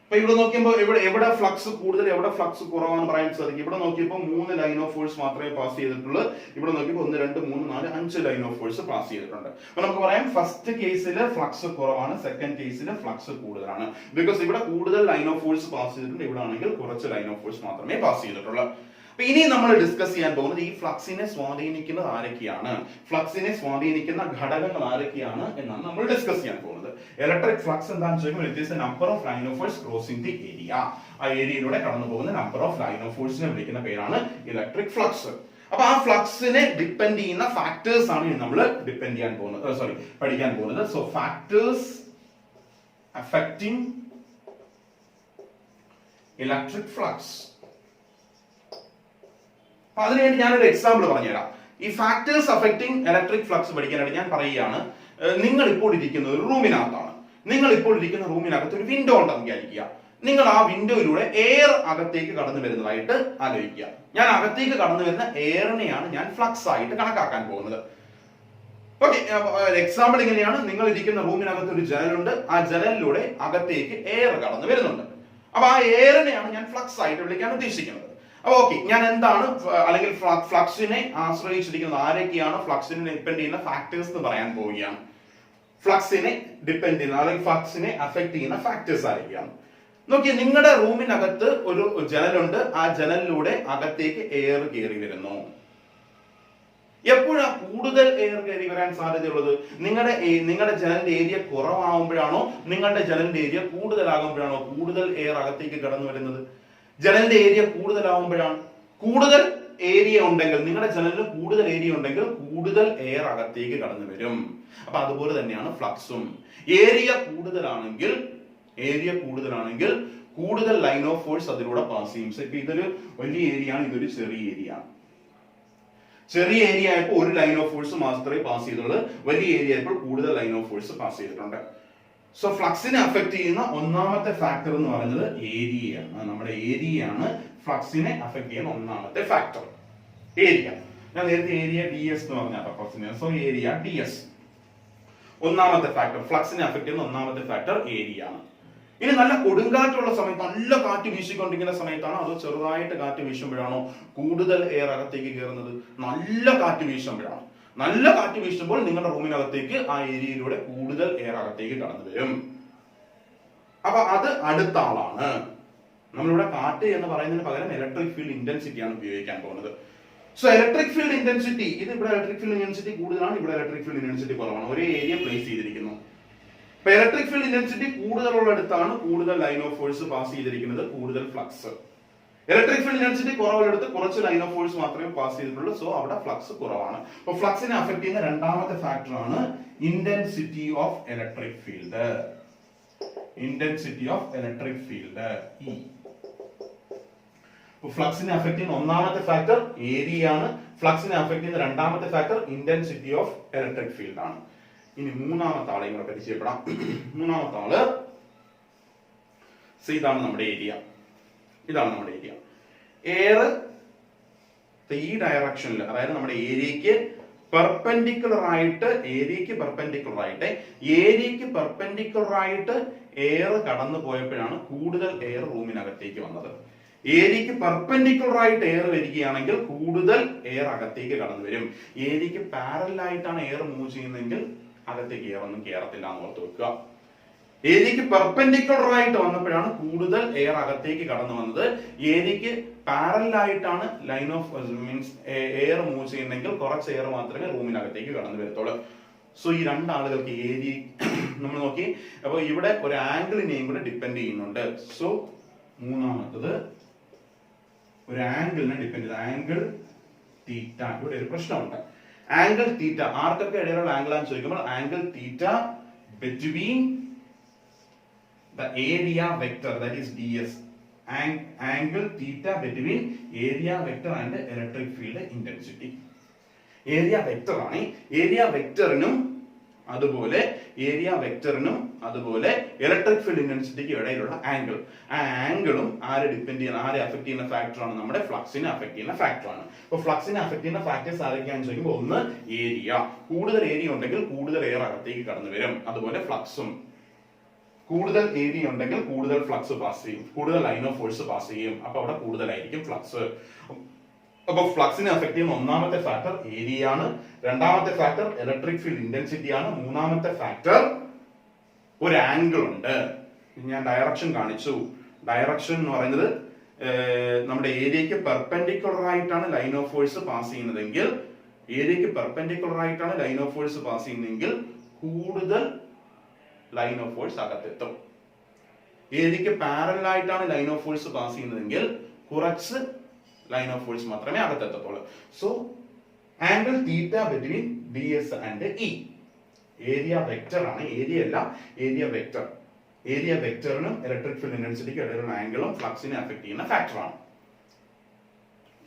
അപ്പൊ ഇവിടെ നോക്കിയപ്പോൾ എവിടെ ഫ്ലക്സ് കൂടുതൽ എവിടെ ഫ്ലക്സ് കുറവാണെന്ന് പറയാൻ സാധിക്കും. ഇവിടെ നോക്കിയപ്പോൾ 3 ലൈൻ ഓഫ് ഫോഴ്സ് മാത്രമേ പാസ് ചെയ്തിട്ടുള്ളൂ. ഇവിടെ നോക്കിയപ്പോൾ 1 2 3 4 5 ലൈൻ ഓഫ് ഫോഴ്സ് പാസ് ചെയ്തിട്ടുണ്ട്. അപ്പൊ നമുക്ക് പറയാം ഫസ്റ്റ് കേസിൽ ഫ്ലക്സ് കുറവാണ്, സെക്കൻഡ് കേസിൽ ഫ്ലക്സ് കൂടുതലാണ്. ബിക്കോസ് ഇവിടെ കൂടുതൽ ലൈൻ ഓഫ് ഫോഴ്സ് പാസ് ചെയ്തിട്ടുണ്ട്, ഇവിടെ ആണെങ്കിൽ കുറച്ച് ലൈൻ ഓഫ് ഫോഴ്സ് മാത്രമേ പാസ് ചെയ്തിട്ടുള്ളൂ. അപ്പൊ ഇനി നമ്മൾ ഡിസ്കസ് ചെയ്യാൻ പോകുന്നത് ഈ ഫ്ലക്സിനെ സ്വാധീനിക്കുന്നത് ആരൊക്കെയാണ്, ഫ്ലക്സിനെ സ്വാധീനിക്കുന്ന ഘടകങ്ങൾ ആരൊക്കെയാണ് എന്നാണ് നമ്മൾ ഡിസ്കസ് ചെയ്യാൻ പോകുന്നത്. ഇലക്ട്രിക് ഫ്ലക്സ് എന്താണെന്ന് ചോദിക്കുമ്പോൾ it is the number of line of force crossing the area. ആ ഏരിയയിലൂടെ കടന്നു പോകുന്ന നമ്പർ ഓഫ് ലൈൻ ഓഫ് ഫോഴ്സിനെ വിളിക്കുന്ന പേരാണ് ഇലക്ട്രിക് ഫ്ലക്സ്. അപ്പൊ ആ ഫ്ലക്സിനെ ഡിപ്പെൻഡ് ചെയ്യുന്ന ഫാക്ടേഴ്സ് ആണ് നമ്മൾ ഡിപ്പെൻഡ് ചെയ്യാൻ പോകുന്നത്, പഠിക്കാൻ പോകുന്നത്. So factors affecting electric flux. അതിനുവേണ്ടി ഞാനൊരു എക്സാമ്പിൾ പറഞ്ഞുതരാം. ഈ ഫാക്ടേഴ്സ് അഫക്റ്റിംഗ് ഇലക്ട്രിക് ഫ്ലക്സ് പഠിക്കാനായിട്ട് ഞാൻ പറയുകയാണ്, നിങ്ങൾ ഇപ്പോൾ ഇരിക്കുന്നത് ഒരു റൂമിനകത്താണ്. നിങ്ങൾ ഇപ്പോൾ ഇരിക്കുന്ന റൂമിനകത്ത് ഒരു വിൻഡോ ഉണ്ടെന്ന് വിചാരിക്കുക. നിങ്ങൾ ആ വിൻഡോയിലൂടെ എയർ അകത്തേക്ക് കടന്നു വരുന്നതായിട്ട് ആലോചിക്കുക. ഞാൻ അകത്തേക്ക് കടന്നു വരുന്ന എയറിനെയാണ് ഞാൻ ഫ്ലക്സ് ആയിട്ട് കണക്കാക്കാൻ പോകുന്നത്. ഓക്കെ, എക്സാമ്പിൾ ഇങ്ങനെയാണ്. നിങ്ങൾ ഇരിക്കുന്ന റൂമിനകത്ത് ഒരു ജനലുണ്ട്, ആ ജനലിലൂടെ അകത്തേക്ക് എയർ കടന്നു വരുന്നുണ്ട്. അപ്പൊ ആ എയറിനെയാണ് ഞാൻ ഫ്ലക്സ് ആയിട്ട് വിളിക്കാൻ ഉദ്ദേശിക്കുന്നത്. അപ്പൊ ഓക്കെ, ഞാൻ എന്താണ് അല്ലെങ്കിൽ ഫ്ലക്സിനെ ആശ്രയിച്ചിരിക്കുന്നത് ആരൊക്കെയാണ്, ഫ്ലക്സിനെ ഡിപ്പെൻഡ് ചെയ്യുന്ന ഫാക്ടേഴ്സ് എന്ന് പറയാൻ പോവുകയാണ്. ഫ്ലക്സിനെ ഡിപ്പെൻഡ് ചെയ്യുന്ന അല്ലെങ്കിൽ ഫ്ലക്സിനെ അഫക്ട് ചെയ്യുന്ന ഫാക്ടേഴ്സ് ആരൊക്കെയാണ് നോക്കി. നിങ്ങളുടെ റൂമിനകത്ത് ഒരു ജനലുണ്ട്, ആ ജനലിലൂടെ അകത്തേക്ക് എയർ കയറി വരുന്നു. എപ്പോഴാണ് കൂടുതൽ എയർ കയറി വരാൻ സാധ്യതയുള്ളത്? നിങ്ങളുടെ ജനലിന്റെ ഏരിയ കുറവാകുമ്പോഴാണോ, നിങ്ങളുടെ ജനലിന്റെ ഏരിയ കൂടുതലാകുമ്പോഴാണോ കൂടുതൽ എയർ അകത്തേക്ക് കടന്നു വരുന്നത്? ജനലിന്റെ ഏരിയ കൂടുതലാവുമ്പോഴാണ്. കൂടുതൽ ഏരിയ ഉണ്ടെങ്കിൽ, നിങ്ങളുടെ ജനലിന് കൂടുതൽ ഏരിയ ഉണ്ടെങ്കിൽ കൂടുതൽ എയർ അകത്തേക്ക് കടന്നു വരും. അപ്പൊ അതുപോലെ തന്നെയാണ് ഫ്ലക്സും. ഏരിയ കൂടുതലാണെങ്കിൽ കൂടുതൽ ലൈൻ ഓഫ് ഫോഴ്സ് അതിലൂടെ പാസ് ചെയ്യും. ഇപ്പൊ ഇതൊരു വലിയ ഏരിയ ആണ്, ഇതൊരു ചെറിയ ഏരിയ ആണ്. ചെറിയ ഏരിയ ആയപ്പോൾ ഒരു ലൈൻ ഓഫ് ഫോഴ്സ് മാത്രമേ പാസ് ചെയ്തുള്ളൂ, വലിയ ഏരിയ ആയപ്പോൾ കൂടുതൽ ലൈൻ ഓഫ് ഫോഴ്സ് പാസ് ചെയ്തിട്ടുണ്ട്. സോ ഫ്ലക്സിനെ അഫക്ട് ചെയ്യുന്ന ഒന്നാമത്തെ ഫാക്ടർ എന്ന് പറയുന്നത് ഏരിയയാണ്. നമ്മുടെ ഏരിയയാണ് ഫ്ലക്സിനെ അഫക്ട് ചെയ്യുന്ന ഒന്നാമത്തെ ഫാക്ടർ, ഏരിയ. ഞാൻ നേരത്തെ ഏരിയ ds എന്ന് പറഞ്ഞ, സോ ഏരിയ ds ഒന്നാമത്തെ ഫാക്ടർ, ഫ്ലക്സിനെ അഫക്ട് ചെയ്യുന്ന ഒന്നാമത്തെ ഫാക്ടർ ഏരിയ ആണ്. ഇനി നല്ല കൊടുങ്കാറ്റുള്ള സമയത്ത്, നല്ല കാറ്റ് വീശിക്കൊണ്ടിരിക്കുന്ന സമയത്താണോ അതോ ചെറുതായിട്ട് കാറ്റ് വീശുമ്പോഴാണോ കൂടുതൽ എയർ അകത്തേക്ക് കയറുന്നത്? നല്ല കാറ്റ് വീശുമ്പോഴാണ്. നല്ല കാറ്റ് വീശുമ്പോൾ നിങ്ങളുടെ റൂമിനകത്തേക്ക് ആ ഏരിയയിലൂടെ കൂടുതൽ എയർ അകത്തേക്ക് കടന്നു വരും. അപ്പൊ അത് അടുത്ത ആളാണ്. നമ്മളിവിടെ കാറ്റ് എന്ന് പറയുന്നതിന് പകരം ഇലക്ട്രിക് ഫീൽഡ് ഇന്റൻസിറ്റി ആണ് ഉപയോഗിക്കാൻ പോകുന്നത്. സോ ഇലക്ട്രിക് ഫീൽഡ് ഇന്റൻസിറ്റി, ഇത് ഇവിടെ ഇലക്ട്രിക് ഫീൽഡ് ഇന്റൻസിറ്റി കൂടുതലാണ്, ഇവിടെ ഇലക്ട്രിക് ഫീൽഡ് ഇന്റൻസിറ്റി കുറവാണ്. ഒരേ ഏരിയ പ്ലേസ് ചെയ്തിരിക്കുന്നു. അപ്പൊ ഇലക്ട്രിക് ഫീൽഡ് ഇന്റൻസിറ്റി കൂടുതലുള്ളിടത്താണ് കൂടുതൽ ലൈൻ ഓഫ് ഫോഴ്സ് പാസ് ചെയ്തിരിക്കുന്നത്, കൂടുതൽ ഫ്ലക്സ്. ഇലക്ട്രിക് ഫീൽഡ് ഇന്റൻസിറ്റി കുറവുള്ളിടത്ത് കുറച്ച് ലൈൻ ഓഫ് ഫോഴ്സ് മാത്രമേ പാസ് ചെയ്തിട്ടുള്ളൂ, സോ അവിടെ ഫ്ലക്സ് കുറവാണ്. അപ്പൊ ഫ്ലക്സിനെ അഫക്ട് ചെയ്യുന്ന രണ്ടാമത്തെ ഫാക്ടർ ആണ് intensity of electric field. Intensity of electric field E. ഫ്ലക്സിനെ അഫക്ട് ചെയ്യുന്ന ഒന്നാമത്തെ ഫാക്ടർ ഏരിയ ആണ്. ഫ്ലക്സിനെ അഫക്ട് ചെയ്യുന്ന രണ്ടാമത്തെ factor intensity of electric field ആണ്. ഇനി മൂന്നാമത്തെ ആളെ കൂടെ പരിചയപ്പെടാം. മൂന്നാമത്തെ ആള് ഇതാണ് നമ്മുടെ ഏരിയ. ഇതാണ് നമ്മുടെ ഏരിയ. എയർ ഈ ഡയറക്ഷനിൽ, അതായത് നമ്മുടെ ഏരിയക്ക് പെർപെൻഡിക്കുലർ ആയിട്ട് എയർ കടന്നു പോയപ്പോഴാണ് കൂടുതൽ എയർ റൂമിനകത്തേക്ക് വന്നത്. ഏരിയക്ക് പെർപെൻഡിക്കുലർ ആയിട്ട് എയർ വരികയാണെങ്കിൽ കൂടുതൽ എയർ അകത്തേക്ക് കടന്നു വരും. ഏരിയക്ക് പാരലൽ ആയിട്ടാണ് എയർ മൂവ് ചെയ്യുന്നതെങ്കിൽ അകത്തേക്ക് എയർ ഒന്നും കയറത്തില്ല എന്ന് ഓർത്ത് വെക്കുക. ഏരിയക്ക് പെർപെൻഡിക്കുലർ ആയിട്ട് വന്നപ്പോഴാണ് കൂടുതൽ എയർ അകത്തേക്ക് കടന്നു വന്നത്. ഏരിയക്ക് പാരലൽ ആയിട്ടാണ് line of means air move ചെയ്യുന്നെങ്കിൽ കുറച്ച് എയർ മാത്രമേ റൂമിനകത്തേക്ക് കടന്നു വരത്തുള്ളൂ. സോ ഈ രണ്ടാളുകൾക്ക് ഏരിയ നമ്മൾ നോക്കി. അപ്പൊ ഇവിടെ ഒരു ആംഗിളിനെയും കൂടെ ഡിപ്പെൻഡ് ചെയ്യുന്നുണ്ട്. സോ മൂന്നാമത്തത് ഒരു ആംഗിളിനെ ഡിപ്പെൻഡ് ചെയ്ത് ആംഗിൾ തീറ്റ. ഇവിടെ ഒരു പ്രശ്നമുണ്ട്. ആംഗിൾ തീറ്റ ആർക്കൊക്കെ ഇടയിലുള്ള ആംഗിൾ ആണെന്ന് ചോദിക്കുമ്പോൾ angle theta between the area vector, that is ds. Angle theta between area vector and electric field intensity. Area vector ആണ്. ഏരിയ വെക്ടറിനും അതുപോലെ ഇലക്ട്രിക് ഫീൽഡ് ഇന്റൻസിറ്റിക്ക് ഇടയിലുള്ള ആംഗിൾ. ആ ആംഗിളും ആരെ അഫക്ട് ചെയ്യുന്ന ഫാക്ടർ ആണ്? നമ്മുടെ ഫ്ലക്സിനെ അഫക്ട് ചെയ്യുന്ന ഫാക്ടർ ആണ്. അപ്പൊ ഫ്ലക്സിനെ അഫക്ട് ചെയ്യുന്ന ഫാക്ടേഴ്സ് ആരൊക്കെയാണെന്ന് ചോദിക്കുമ്പോൾ ഒന്ന് ഏരിയ. കൂടുതൽ ഏരിയ ഉണ്ടെങ്കിൽ കൂടുതൽ എയർ അകത്തേക്ക് കടന്നു വരും. അതുപോലെ ഫ്ലക്സും കൂടുതൽ ഏരിയ ഉണ്ടെങ്കിൽ കൂടുതൽ ഫ്ലക്സ് പാസ് ചെയ്യും, കൂടുതൽ ലൈൻ ഓഫ് ഫോഴ്സ് പാസ് ചെയ്യും, അപ്പൊ അവിടെ കൂടുതലായിരിക്കും ഫ്ലക്സ്. അപ്പൊ ഫ്ലക്സിനെ അഫക്ട് ചെയ്യുന്ന ഒന്നാമത്തെ ഫാക്ടർ ഏരിയ ആണ്, രണ്ടാമത്തെ ഫാക്ടർ ഇലക്ട്രിക് ഫീൽഡ് ഇന്റൻസിറ്റി ആണ്, മൂന്നാമത്തെ ഫാക്ടർ ഒരു ആംഗിൾ ഉണ്ട്. ഞാൻ ഡയറക്ഷൻ കാണിച്ചു. ഡയറക്ഷൻ എന്ന് പറയുന്നത് നമ്മുടെ ഏരിയക്ക് പെർപെൻഡിക്കുലർ ആയിട്ടാണ് ലൈൻ ഓഫ് ഫോഴ്സ് പാസ് ചെയ്യുന്നതെങ്കിൽ, ഏരിയക്ക് പെർപെൻഡിക്കുലർ ആയിട്ടാണ് ലൈൻ ഓഫ് ഫോഴ്സ് പാസ് ചെയ്യുന്നതെങ്കിൽ കൂടുതൽ ലൈൻ ഓഫ് ഫോഴ്സ് അകത്തെത്തും. ഏരിയക്ക് പാരലൽ ആയിട്ടാണ് ലൈൻ ഓഫ് ഫോഴ്സ് പാസ് ചെയ്യുന്നതെങ്കിൽ കുറച്ച് ലൈൻ ഓഫ് ഫോഴ്സ് മാത്രമേ അകത്തെത്തത്തുള്ളൂ. So angle theta between ds and E area vector ആണ്, ഏരിയ അല്ല, ഏരിയ വെക്ടർ. ഏരിയ വെക്ടറിനും ഇലക്ട്രിക് ഫീൽഡ് ഇന്റൻസിറ്റിക്ക് ഇടയിലുള്ള ആംഗിളും ഫ്ലക്സിനെ അഫക്ട് ചെയ്യുന്ന ഫാക്ടറാണ്.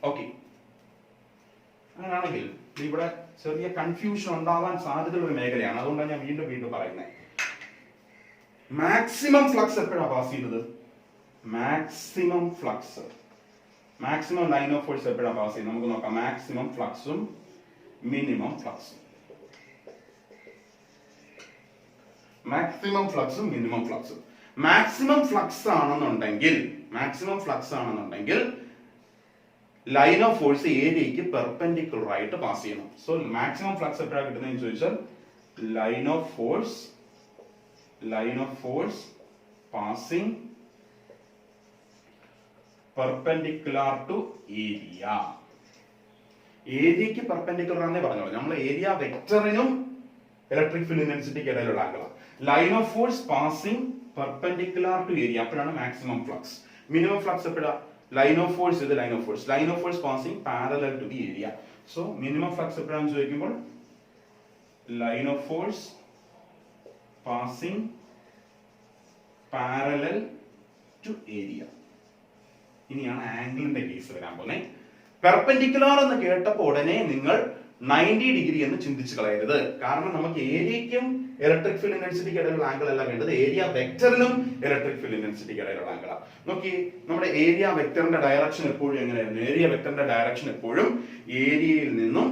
ഓക്കെ, അങ്ങനെയാണെങ്കിൽ ഇവിടെ ചെറിയ കൺഫ്യൂഷൻ ഉണ്ടാവാൻ സാധ്യതയുള്ള ഒരു മേഖലയാണ്, അതുകൊണ്ടാണ് ഞാൻ വീണ്ടും പറയുന്നത്. മാക്സിമം ഫ്ലക്സ് എപ്പോഴാണ് പാസ് ചെയ്യുന്നത്? Maximum flux, maximum line of force എപ്പോഴാണ് പാസ് ചെയ്യുന്നത്? നമുക്ക് നോക്കാം. മാക്സിമം ഫ്ലക്സും മിനിമം ഫ്ലക്സും, മാക്സിമം ഫ്ലക്സും മിനിമം ഫ്ലക്സും. മാക്സിമം ഫ്ലക്സ് ആണെന്നുണ്ടെങ്കിൽ, മാക്സിമം ഫ്ലക്സ് ആണെന്നുണ്ടെങ്കിൽ ലൈൻ ഓഫ് ഫോഴ്സ് ഏരിയക്ക് പെർപെൻഡിക്കുലർ ആയിട്ട് പാസ് ചെയ്യണം. സോ മാക്സിമം ഫ്ലക്സ് എപ്പോഴാണ് കിട്ടുന്നതെന്ന് ചോദിച്ചാൽ line of force passing perpendicular to area. ഏരിയക്ക് പെർപെൻഡിക്കുലർ ആണെന്നേ പറഞ്ഞോളൂ. നമ്മൾ ഏരിയ വെക്ടറിനും ഇലക്ട്രിക് ഫീൽഡ് ഇന്റൻസിറ്റിക്ക് ഇടയിലുള്ള angle. Line of force passing perpendicular to area, അപ്പോഴാണ് മാക്സിമം ഫ്ലക്സ്. മിനിമം ഫ്ലക്സ് എപ്പോഴാണ്? ലൈൻ ഓഫ് ഫോഴ്സ്, ഇത് line of force passing parallel to the area. So minimum flux എപ്പോഴാണെന്ന് ചോദിക്കുമ്പോൾ line of force passing parallel to area. ഇനിയാണ് ആംഗിളിന്റെ case വരാൻ പോകുന്നത്. Perpendicular എന്ന് കേട്ടപ്പോൾ ഉടനെ നിങ്ങൾ 90 ഡിഗ്രി എന്ന് ചിന്തിച്ചു കളയരുത്. കാരണം നമുക്ക് ഏരിയക്കും ഇലക്ട്രിക് ഫീൽഡ് ഇന്റൻസിറ്റിക്ക് ഇടയിലുള്ള ആംഗിൾ അല്ല വേണ്ടത്, ഏരിയ വെക്ടറിനും ഇലക്ട്രിക് ഫീൽഡ് ഇന്റൻസിറ്റിക്ക് ഇടയിലുള്ള ആംഗിളാണ്. നോക്കി, നമ്മുടെ ഏരിയ വെക്ടറിന്റെ ഡയറക്ഷൻ എപ്പോഴും എങ്ങനെയായിരുന്നു? ഏരിയ വെക്ടറിന്റെ ഡയറക്ഷൻ എപ്പോഴും ഏരിയയിൽ നിന്നും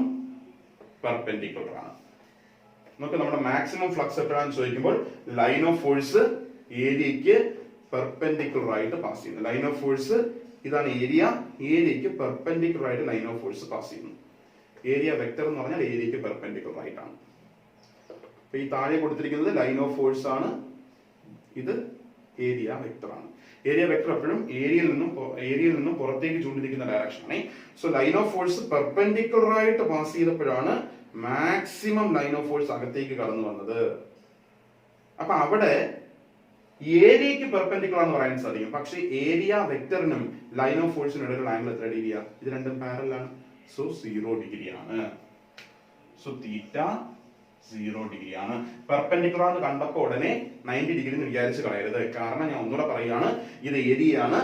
പെർപെൻഡിക്കുലർ ആണ്. നമുക്ക് നമ്മുടെ മാക്സിമം ഫ്ലക്സ് എപ്പോഴാണെന്ന് ചോദിക്കുമ്പോൾ ലൈൻ ഓഫ് ഫോഴ്സ് ഏരിയക്ക് പെർപെൻഡിക്കുലർ ആയിട്ട് പാസ് ചെയ്യുന്നു. ലൈൻ ഓഫ് ഫോഴ്സ് ഇതാണ് ഏരിയ, ഏരിയക്ക് പെർപെൻഡിക്കുലർ ആയിട്ട് ലൈൻ ഓഫ് ഫോഴ്സ് പാസ് ചെയ്യുന്നു. ഏരിയ വെക്ടർ എന്ന് പറഞ്ഞാൽ ഏരിയക്ക് പെർപെൻഡിക്കുലർ ആയിട്ടാണ്. അപ്പൊ ഈ താഴെ കൊടുത്തിരിക്കുന്നത് ലൈൻ ഓഫ് ഫോഴ്സ് ആണ്, ഇത് ഏരിയ വെക്ടർ ആണ്. ഏരിയ വെക്ടർ എപ്പോഴും ഏരിയയിൽ നിന്നും പുറത്തേക്ക് ചൂണ്ടിരിക്കുന്ന ഡയറക്ഷൻ ആണ്. So line of force perpendicular ആയിട്ട് പാസ് ചെയ്തപ്പോഴാണ് മാക്സിമം ലൈൻ ഓഫ് ഫോഴ്സ് അകത്തേക്ക് കടന്നു വന്നത്. അപ്പൊ അവിടെ ഏരിയക്ക് പെർപെൻഡിക്കുലർ എന്ന് പറയാൻ സാധിക്കും, പക്ഷേ ഏരിയ വെക്ടറിനും ലൈൻ ഓഫ് ഫോഴ്സിനും ഇടയിലുള്ള ആംഗിൾ എത്ര ഡിഗ്രിയാ? ഇത് രണ്ടും പാരലൽ ആണ്. സോ 0 ഡിഗ്രി ആണ്. സോ തീറ്റ 0 ഡിഗ്രി ആണ്. പെർപെൻഡിക്കുലർ എന്ന് കണ്ടപ്പോൾ ഉടനെ 90 ഡിഗ്രി എന്ന് വിചാരിച്ച് കളയരുത്. കാരണം ഞാൻ ഒന്നുകൂടെ പറയുകയാണ്, ഇത് ഏരിയ ആണ്.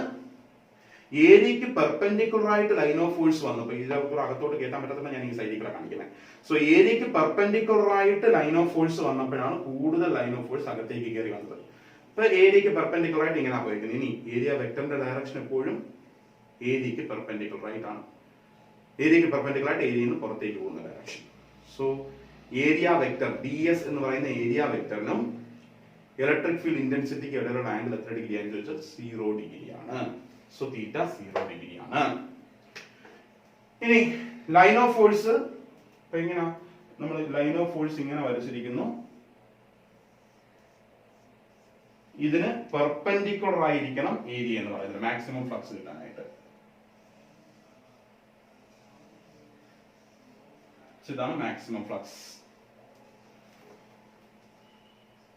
ഏരിയക്ക് പെർപെൻഡിക്കുലർ ആയിട്ട് ലൈൻ ഓഫ് ഫോഴ്സ് വന്നപ്പോൾ ഇതിനകത്ത് അകത്തോട്ട് കയറ്റാൻ പറ്റാത്തപ്പോൾ ഞാൻ ഈ സൈഡിൽ കൂടെ കാണിക്കുന്നത്. സോ ഏരിയക്ക് പെർപെൻഡിക്കുലർ ആയിട്ട് ലൈൻ ഓഫ് ഫോഴ്സ് വന്നപ്പോഴാണ് കൂടുതൽ ലൈൻ ഓഫ് ഫോഴ്സ് അകത്തേക്ക് കയറി വന്നത്. അപ്പൊ ഏരിയക്ക് പെർപെൻഡിക്കുലർ ആയിട്ട് ഇങ്ങനെ പോയിരിക്കുന്നത്. ഇനി ഏരിയ വെക്ടറിന്റെ ഡയറക്ഷൻ എപ്പോഴും ഏരിയക്ക് പെർപെൻഡിക്കുലർ ആയിട്ടാണ്. ഏരിയക്ക് പെർപെൻഡിക്കുലർ ആയിട്ട് ഏരിയയിൽ നിന്ന് പുറത്തേക്ക് പോകുന്ന direction. So area vector ds എന്ന് പറയുന്ന ഏരിയ വെക്ടറിനും ഇലക്ട്രിക് ഫീൽഡ് ഇന്റൻസിറ്റിക്ക് ഇടയിലുള്ള ആംഗിൾ എത്ര ഡിഗ്രി ആണെന്ന് ചോദിച്ചാൽ 0 ഡിഗ്രി ആണ്. സോ തീറ്റ 0 ഡിഗ്രി ആണ്. ഇനി ലൈൻ ഓഫ് ഫോഴ്സ് ഇപ്പൊ എങ്ങനെയാ? നമ്മൾ ലൈൻ ഓഫ് ഫോഴ്സ് ഇങ്ങനെ വരച്ചിരിക്കുന്നു, ഇതിന് പെർപെൻഡിക്കുലർ ആയിരിക്കണം ഏരിയ എന്ന് പറയുന്നത് മാക്സിമം ഫ്ലക്സ് കിട്ടാനായിട്ട്. ഇതാണ് മാക്സിമം ഫ്ലക്സ്.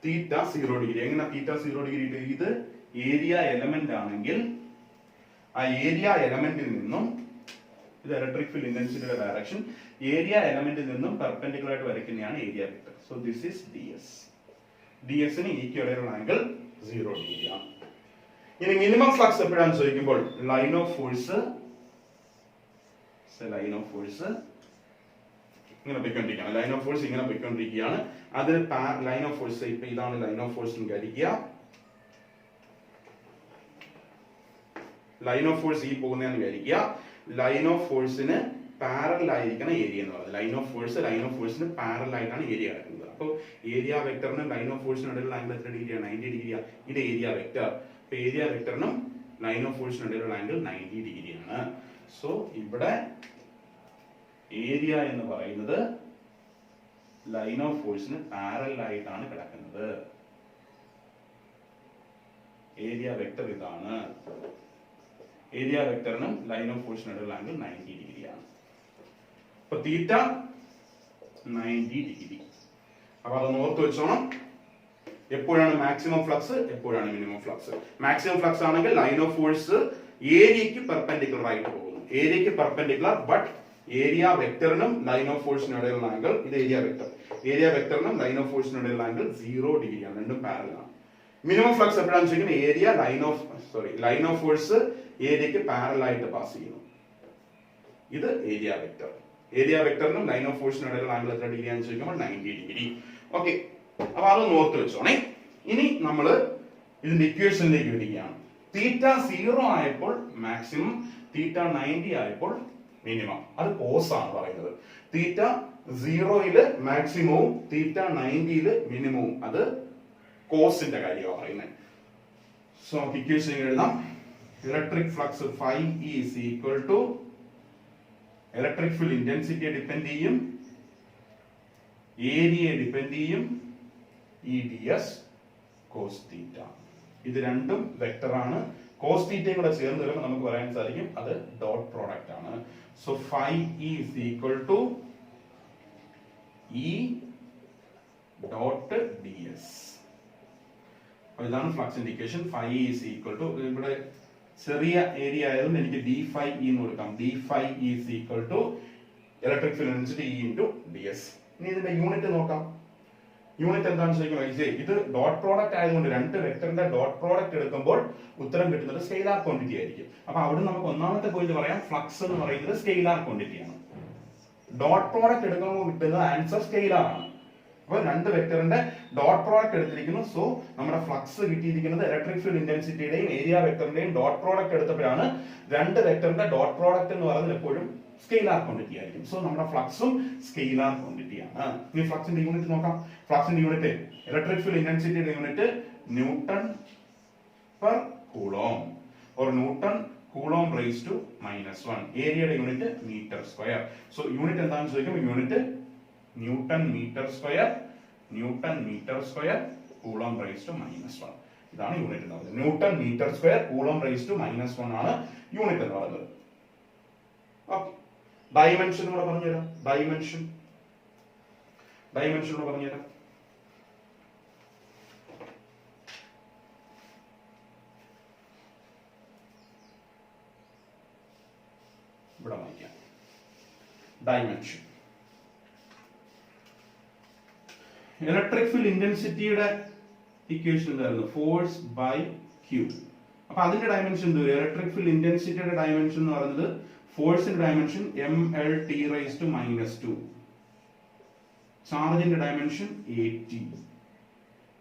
തീറ്റ 0 ഡിഗ്രി. എങ്ങനെ തീറ്റ 0 ഡിഗ്രി? ഇത് ഏരിയ എലമെന്റ് ആണെങ്കിൽ ആ ഏരിയ എലമെന്റിൽ നിന്നും, ഇത് ഇലക്ട്രിക് ഫീൽഡ് ഇന്റൻസിറ്റിയുടെ ഡയറക്ഷൻ, ഏരിയ എലമെന്റിൽ നിന്നും പെർപെൻഡിക്കുലർ ആയിട്ട് വരയ്ക്കുന്നതാണ് area vector. So this is ds. ds ന് ഈക്ക് ഇടയിലുള്ള ആംഗിൾ 0 ഡിഗ്രി ആണ്. ഇനി മിനിമം ഫ്ലക്സ് എപ്പോഴാണ് ചോദിക്കുമ്പോൾ ലൈൻ ഓഫ് ഫോഴ്സ് ഇങ്ങനെ പോയിക്കൊണ്ടിരിക്കുകയാണ്. ലൈൻ ഓഫ് ഫോഴ്സ് ഇങ്ങനെ പോയിക്കൊണ്ടിരിക്കുകയാണ്. അതിന് ലൈൻ ഓഫ് ഫോഴ്സ് ഇപ്പൊ ഇതാണ് ലൈൻ ഓഫ് ഫോഴ്സ് വിചാരിക്കുക. ലൈൻ ഓഫ് ഫോഴ്സ് ഈ പോകുന്നതെന്ന് വിചാരിക്കുക. ലൈൻ ഓഫ് ഫോഴ്സിന് പാരലൽ ആയിരിക്കണം ഏരിയ എന്ന് പറയുന്നത്. ലൈൻ ഓഫ് ഫോഴ്സിന് പാരലൽ ആയിട്ടാണ് ഏരിയ കിടക്കുന്നത്. അപ്പോൾ ഏരിയ വെക്ടറിനും ലൈൻ ഓഫ് ഫോഴ്സിനും ഇടയിലുള്ള ആംഗിൾ എത്ര ഡിഗ്രിയാണ്? 90 ഡിഗ്രിയാണ്. ഇത് ഏരിയ വെക്ടർ. അപ്പൊ ഏരിയ വെക്ടറിനും ലൈൻ ഓഫ് ഫോഴ്സിനും ഇടയിലുള്ള ആംഗിൾ 90 ഡിഗ്രിയാണ്. സോ ഇവിടെ ഏരിയ എന്ന് പറയുന്നത് ലൈൻ ഓഫ് ഫോഴ്സിന് പാരലൽ ആയിട്ടാണ് കിടക്കുന്നത്. ഏരിയ വെക്ടർ ഇതാണ്. ഏരിയ വെക്ടറിനും ലൈൻ ഓഫ് ഫോഴ്സിനും ഇടയിലുള്ള ആംഗിൾ 90 ഡിഗ്രിയാണ്. അപ്പൊ തീറ്റ 90 ഡിഗ്രി. അപ്പൊ അതൊന്ന് ഓർത്ത് വെച്ചോണം. എപ്പോഴാണ് മാക്സിമം ഫ്ലക്സ്, എപ്പോഴാണ് മിനിമം ഫ്ലക്സ്? മാക്സിമം ഫ്ലക്സ് ആണെങ്കിൽ ലൈൻ ഓഫ് ഫോഴ്സ് ഏരിയക്ക് പെർപെൻഡിക്കുലർ ആയിട്ട് പോകുന്നു. ഏരിയക്ക് പെർപെൻഡിക്കുലർ, ബട്ട് ഏരിയ വെക്ടറിനും ലൈൻ ഓഫ് ഫോഴ്സിനും ഇടയിലുള്ള ആംഗിൾ, ഇത് ഏരിയ വെക്ടർ, ഏരിയ വെക്ടറിനും ലൈൻ ഓഫ് ഫോഴ്സിനും ഇടയിലുള്ള ആംഗിൾ 0 ഡിഗ്രിയാണ്. രണ്ടും പാരലൽ ആണ്. മിനിമം ഫ്ലക്സ് എപ്പോഴാണെന്ന് വെച്ചാൽ ഏരിയ ലൈൻ ഓഫ് ഫോഴ്സ് ഏരിയക്ക് പാരലൽ ആയിട്ട് പാസ് ചെയ്യുന്നു. ഇത് ഏരിയ വെക്ടർ. ഏരിയ വെക്ടറിനും ലൈൻ ഓഫ് ഫോഴ്സിനും ഇടയിലുള്ള ആംഗിൾ എത്ര ഡിഗ്രിയാണെന്ന് ചോദിക്കുമ്പോൾ 90 ഡിഗ്രി. ഓക്കെ, അപ്പൊ അതൊന്ന് ഓർത്ത് വെച്ചോണേ. ഇനി നമ്മൾ ഇതിന്റെ ഇക്വേഷനിലേക്ക് വരികയാണ്. തീറ്റ 0 ആയപ്പോൾ മാക്സിമം, തീറ്റ 90 ആയപ്പോൾ മിനിമം. അത് കോസ് ആണ് പറയുന്നത്. തീറ്റ 0 മാക്സിമവും തീറ്റ 90 മിനിമവും, അത് കോസിന്റെ കാര്യമാണ് പറയുന്നത്. സോ ഇക്വേഷൻ എഴുതാം. Electric flux phi is equal to electric field ഇന്റൻസിറ്റിയെ ഡിപെൻഡ് ചെയ്യും, ഏരിയയെ ഡിപെൻഡ് ചെയ്യും, EDS cos തീറ്റ. ഇത് രണ്ടും വെക്ടർ ആണ്. കോസ് തീറ്റയും കൂടെ ചേർന്ന് വരുമ്പോൾ നമുക്ക് പറയാൻ സാധിക്കും അത് ഡോട്ട് പ്രോഡക്റ്റ് ആണ്. So phi is equal to E dot ds. ഇതാണ് ഫ്ലക്സിന്റെ equation. phi is equal to, ഇവിടെ ചെറിയ ഏരിയ ആയതുകൊണ്ട് എനിക്ക് d phi e എന്ന് കൊടുക്കാം. d phi is equal to electric field intensity E into ds. ഇനി ഇതിന്റെ യൂണിറ്റ് നോക്കാം. യൂണിറ്റ് എന്താണെന്ന് ചോദിക്കുന്നത്, ഇത് ഡോട്ട് പ്രോഡക്റ്റ് ആയതുകൊണ്ട് രണ്ട് വെക്ടറിന്റെ ഡോട്ട് പ്രോഡക്റ്റ് എടുക്കുമ്പോൾ ഉത്തരം കിട്ടുന്നത് സ്കെയിലാർ ക്വാണ്ടിറ്റി ആയിരിക്കും. അപ്പൊ അവിടെ നമുക്ക് ഒന്നാമത്തെ പോയിന്റ് പറയാം, ഫ്ലക്സ് എന്ന് പറയുന്നത് സ്കെയിലാർ ക്വാണ്ടിറ്റി ആണ്. ഡോട്ട് പ്രോഡക്റ്റ് എടുക്കുമ്പോൾ കിട്ടുന്നത് ആൻസർ സ്കെയിലാർ ആണ്. അപ്പൊ രണ്ട് വെക്ടറിന്റെ ഡോട്ട് പ്രോഡക്റ്റ് എടുത്തിരിക്കുന്നു. സോ നമ്മുടെ ഫ്ലക്സ് കിട്ടിയിരിക്കുന്നത് ഇലക്ട്രിക് ഫീൽഡ് ഇന്റൻസിറ്റിയുടെയും ഏരിയ വെക്ടറിന്റെയും ഡോട്ട് പ്രോഡക്റ്റ് എടുത്തപ്പോഴാണ്. രണ്ട് വെക്ടറിന്റെ ഡോട്ട് പ്രോഡക്റ്റ് എന്ന് പറയുന്നത് എപ്പോഴും സ്കെയിലാർ ക്വാണ്ടിറ്റി ആയിരിക്കും. സോ നമ്മുടെ ഫ്ലക്സും സ്കെയിലാർ ക്വാണ്ടിറ്റി ആണ്. ഇനി ഫ്ലക്സിന്റെ യൂണിറ്റ് നോക്കാം. ഫ്ലക്സിന്റെ യൂണിറ്റ്, ഇലക്ട്രിക് ഫീൽഡ് ഇന്റൻസിറ്റിയുടെ unit newton per coulomb, or newton coulomb raise to -1. ഏരിയയുടെ unit metre square. So unit എന്താണെന്ന് ചോദിക്കുമ്പോൾ unit newton metre square coulomb raise to -1. ഇതാണ് യൂണിറ്റ് എന്ന് പറയുന്നത്. Newton metre square coulomb raise to -1 ആണ് unit എന്ന് പറയുന്നത്. ഡൈമെൻഷൻ കൂടെ പറഞ്ഞുതരാം. ഡൈമെൻഷൻ കൂടെ പറഞ്ഞുതരാം. ഇവിടെ വായിക്കാം. ഡൈമെൻഷൻ, ഇലക്ട്രിക് ഫീൽഡ് ഇന്റൻസിറ്റിയുടെ ഇക്വേഷൻ എന്തായിരുന്നു? Force by Q. അപ്പൊ അതിന്റെ ഡയമെൻഷൻ എന്ത്? ഇലക്ട്രിക് ഫീൽഡ് ഇന്റൻസിറ്റിയുടെ ഡയമെൻഷൻ എന്ന് പറയുന്നത് ഫോഴ്സിന്റെ ഡയമെൻഷൻ mLt റൈസ് ടു -2, ചാർജിന്റെ ഡയമെൻഷൻ AT.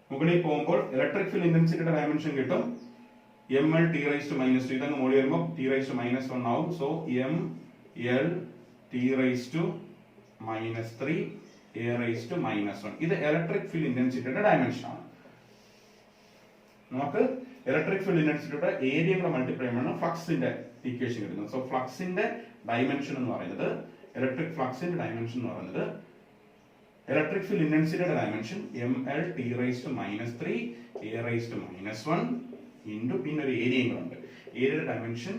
മുകളിൽ പോകുമ്പോൾ ഇലക്ട്രിക് ഫീൽഡ് ഇന്റൻസിറ്റിയുടെ ഡയമെൻഷൻ കിട്ടും mLt റൈസ് ടു -2. ഇതങ്ങ് മുകളിൽ വരുമ്പോൾ t റൈസ് ടു -1 ആവും. So mLt raise to -3 a raise to -1. ഇത് ഇലക്ട്രിക് ഫീൽഡ് ഇന്റൻസിറ്റിയുടെ ഡയമെൻഷൻ ആണ്. നമുക്ക് ഇലക്ട്രിക് ഫീൽഡ് ഇന്റൻസിറ്റിയുടെ ഏരിയ കൂടെ മൾട്ടിപ്ലൈ ചെയ്യുമ്പോൾ ഫ്ലക്സിന്റെ ഇക്വേഷൻ കിട്ടുന്നത്. സോ ഫ്ലക്സിന്റെ ഡയമെൻഷൻ എന്ന് പറയുന്നത്, ഇലക്ട്രിക് ഫ്ലക്സിന്റെ ഡയമെൻഷൻ എന്ന് പറയുന്നത് ഇലക്ട്രിക് ഫീൽഡ് ഇന്റൻസിറ്റിയുടെ dimension mLt raise to -3 a raise to -1 into പിന്നെ ഒരു ഏരിയയും കൂടെ ഉണ്ട്. ഏരിയയുടെ ഡയമെൻഷൻ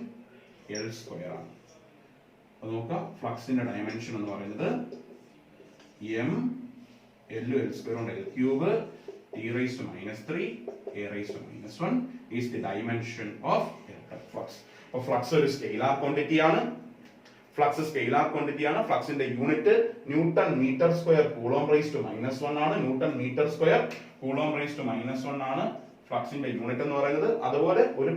L സ്ക്വയർ ആണ്. അത് നോക്കാം. ഫ്ലക്സിന്റെ ഡയമെൻഷൻ എന്ന് പറയുന്നത് m L സ്ക്വയർ ഉണ്ട്, L cube t raised to -3 a raised to -1 is the dimension of electric flux. അപ്പോൾ ഫ്ലക്സ് ഒരു സ്കെയിലാർ ക്വാണ്ടിറ്റി ആണ്. ഫ്ലക്സിന്റെ unit newton metre square coulomb raise to -1 ആണ്. Newton metre square coulomb raise to -1 ആണ് ഫ്ലക്സിന്റെ unit എന്ന് പറയുന്നത്. അതുപോലെ ഒരു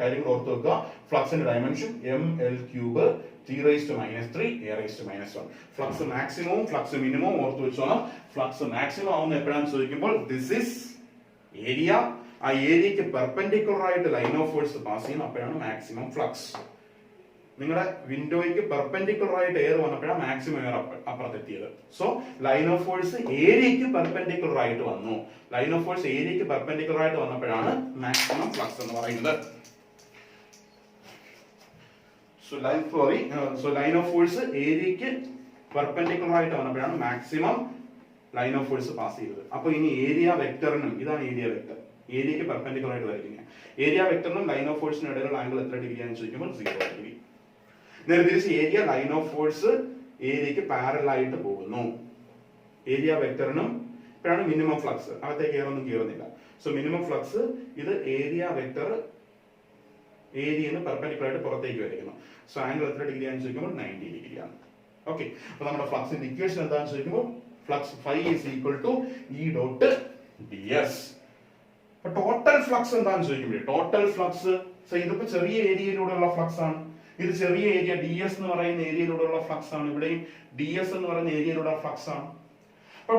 കാര്യം കൂടെ ഓർത്ത് വെക്കുക, ഫ്ലക്സിന്റെ dimension mL cube t raised to -3 a raised to -1. Flux മാക്സിമവും ഫ്ലക്സ് മിനിമവും ഓർത്ത് വെച്ചോണം. ഫ്ലക്സ് മാക്സിമം ആവുന്ന എപ്പോഴാണെന്ന് ചോദിക്കുമ്പോൾ ദിസ് ഇസ് ഏരിയ. ആ ഏരിയക്ക് പെർപെൻഡിക്കുലർ ആയിട്ട് ലൈൻ ഓഫ് ഫോഴ്സ് പാസ് ചെയ്യും, അപ്പോഴാണ് മാക്സിമം ഫ്ലക്സ്. നിങ്ങളുടെ വിൻഡോയ്ക്ക് പെർപെൻഡിക്കുലർ ആയിട്ട് എയർ വന്നപ്പോഴാണ് മാക്സിമം എയർ അപ്പുറത്തെത്തിയത്. സോ ലൈൻ ഓഫ് ഫോഴ്സ് ഏരിയക്ക് പെർപെൻഡിക്കുലർ ആയിട്ട് വന്നു. ലൈൻ ഓഫ് ഫോഴ്സ് ഏരിയക്ക് പെർപെൻഡിക്കുലർ ആയിട്ട് വന്നപ്പോഴാണ് മാക്സിമം ഫ്ലക്സ് എന്ന് പറയുന്നത്. സോ ലൈൻ ഓഫ് ഫോഴ്സ് ഏരിയക്ക് പെർപെൻഡിക്കുലർ ആയിട്ട് വന്നപ്പോഴാണ് maximum line of force pass ചെയ്തത്. അപ്പൊ ഇനി ഏരിയ വെക്ടറിനും, ഇതാണ് ഏരിയ വെക്ടർ, ഏരിയക്ക് പെർപെൻഡിക്കുലർ ആയിട്ട് വരയ്ക്കുന്നത്. ഏരിയ വെക്ടറിനും ലൈൻ ഓഫ് ഫോഴ്സിനും ഇടയിലുള്ള ആംഗിൾ എത്ര ഡിഗ്രി ആണെന്ന് ചോദിക്കുമ്പോൾ 0 ഡിഗ്രി. നേരെ തിരിച്ച് ഏരിയ ലൈൻ ഓഫ് ഫോഴ്സ് ഏരിയക്ക് പാരലൽ ആയിട്ട് പോകുന്നു. ഏരിയ വെക്ടറിനും ഇപ്പോഴാണ് മിനിമം ഫ്ലക്സ്, അകത്തേക്ക് കയറൊന്നും കയറുന്നില്ല. സോ മിനിമം ഫ്ലക്സ് ഇത് ഏരിയ വെക്ടർ ഏരിയന്ന് പെർപെൻഡിക്കുലർ ആയിട്ട് പുറത്തേക്ക് വരയ്ക്കുന്നു. സോ ആംഗിൾ എത്ര ഡിഗ്രി ആണെന്ന് ചോദിക്കുമ്പോൾ 90 ഡിഗ്രിയാണ്. ഓക്കെ, അപ്പൊ നമ്മുടെ ഫ്ലക്സിന്റെ ഇക്വേഷൻ എന്താണെന്ന് ചോദിക്കുമ്പോൾ flux phi is equal to E dot ds. അപ്പൊ ടോട്ടൽ ഫ്ലക്സ് എന്താണെന്ന് ചോദിക്കുമ്പോൾ ടോട്ടൽ ഫ്ലക്സ്, ഇതിപ്പോ ചെറിയ ഏരിയയിലൂടെയുള്ള ഫ്ലക്സ് ആണ്. ഇത് ചെറിയ ഏരിയ ds എന്ന് പറയുന്ന ഏരിയയിലൂടെയുള്ള ഫ്ലക്സ് ആണ്. ഇവിടെയും ds എന്ന് പറയുന്ന ഏരിയയിലൂടെ ഫ്ലക്സ് ആണ്. അപ്പൊ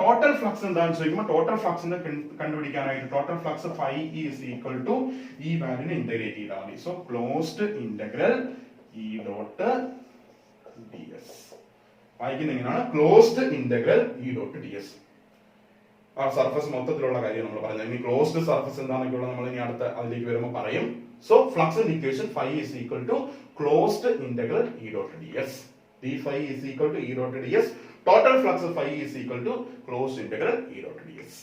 ടോട്ടൽ ഫ്ലക്സ് എന്താണെന്ന് ചോദിക്കുമ്പോൾ ടോട്ടൽ ഫ്ലക്സിനെ കണ്ടുപിടിക്കാനായിട്ട് total flux phi is equal to ഈ വാല്യൂനെ ഇന്റഗ്രേറ്റ് ചെയ്താൽ മതി. So closed integral E dot ds വായിക്കുന്ന എങ്ങനെയാണ്? Closed integral E dot ds. ആ സർഫസ് മൊത്തത്തിലുള്ള കാര്യം നമ്മൾ പറഞ്ഞത്. ഇനി ക്ലോസ്ഡ് സർഫസ് എന്താണെന്നൊക്കെയുള്ള നമ്മൾ ഇനി അടുത്ത അതിലേക്ക് വരുമ്പോൾ പറയും. സോ ഫ്ലക്സിന്റെ equation phi is equal to closed integral E dot ds. d phi is equal to E dot ds. Total flux phi is equal to closed integral E dot ds.